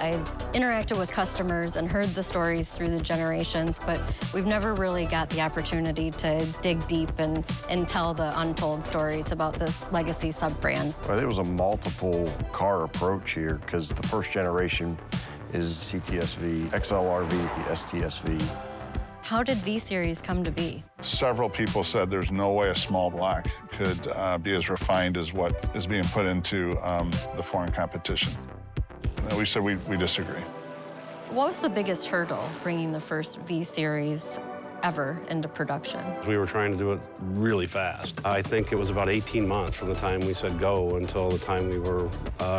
I've interacted with customers and heard the stories through the generations, but we've never really got the opportunity to dig deep and tell the untold stories about this legacy sub-brand. Well, there was a multiple car approach here because the first generation is CTSV, XLRV, STSV. How did V-Series come to be? Several people said there's no way a small block could be as refined as what is being put into the foreign competition. And we said we disagree. What was the biggest hurdle bringing the first V-Series ever into production? We were trying to do it really fast. I think it was about 18 months from the time we said go until the time we were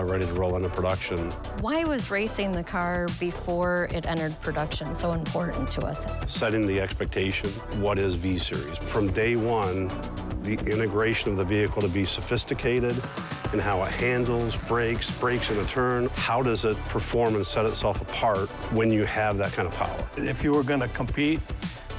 ready to roll into production. Why was racing the car before it entered production so important to us? Setting the expectation, what is V-Series? From day one, the integration of the vehicle to be sophisticated in how it handles, brakes in a turn. How does it perform and set itself apart when you have that kind of power? If you were going to compete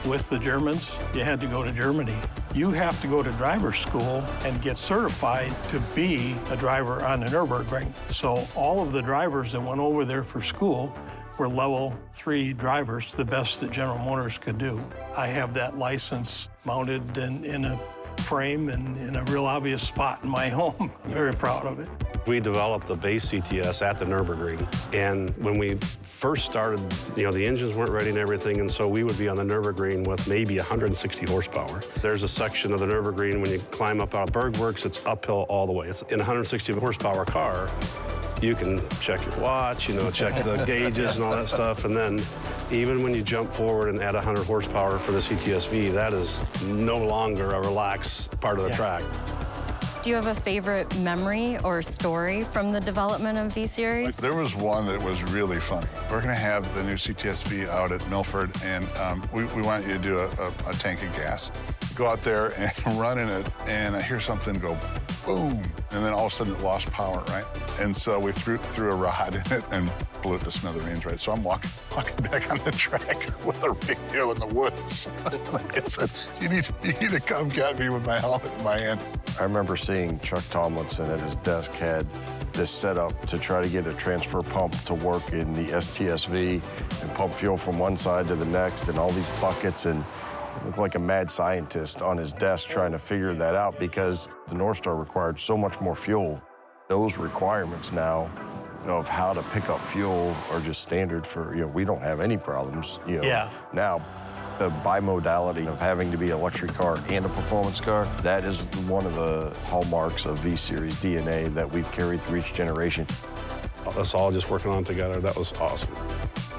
with the Germans, you had to go to Germany. You have to go to driver's school and get certified to be a driver on the Nürburgring. So all of the drivers that went over there for school were level 3 drivers, the best that General Motors could do. I have that license mounted in a frame and in a real obvious spot in my home. I'm very proud of it. We developed the base CTS at the Nürburgring, and when we first started, the engines weren't ready and everything, and so we would be on the Nürburgring with maybe 160 horsepower. There's a section of the Nürburgring when you climb up out of Bergwerks, it's uphill all the way. It's in a 160 horsepower car. You can check your watch, check the gauges and all that stuff, and then even when you jump forward and add 100 horsepower for the CTSV, that is no longer a relaxed part of the track. Do you have a favorite memory or story from the development of V-Series? There was one that was really funny. We're going to have the new CTSV out at Milford, and we want you to do a tank of gas. Go out there and run in it, and I hear something go boom, and then all of a sudden it lost power, right? And so we threw a rod in it and blew it to smithereens, right? So I'm walking back on the track with a radio in the woods. Like I said, you need to come get me with my helmet in my hand. I remember seeing Chuck Tomlinson at his desk had this set up to try to get a transfer pump to work in the STSV and pump fuel from one side to the next and all these buckets, and it looked like a mad scientist on his desk trying to figure that out because the Northstar required so much more fuel. Those requirements now of how to pick up fuel are just standard for, we don't have any problems, Now, the bimodality of having to be a luxury car and a performance car, that is one of the hallmarks of V-Series DNA that we've carried through each generation. Us all just working on it together, that was awesome.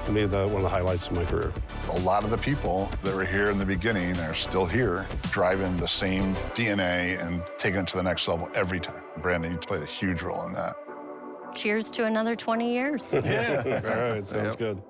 To me, one of the highlights of my career. A lot of the people that were here in the beginning are still here, driving the same DNA and taking it to the next level every time. Brandon, you played a huge role in that. Cheers to another 20 years. Yeah. All right, sounds good.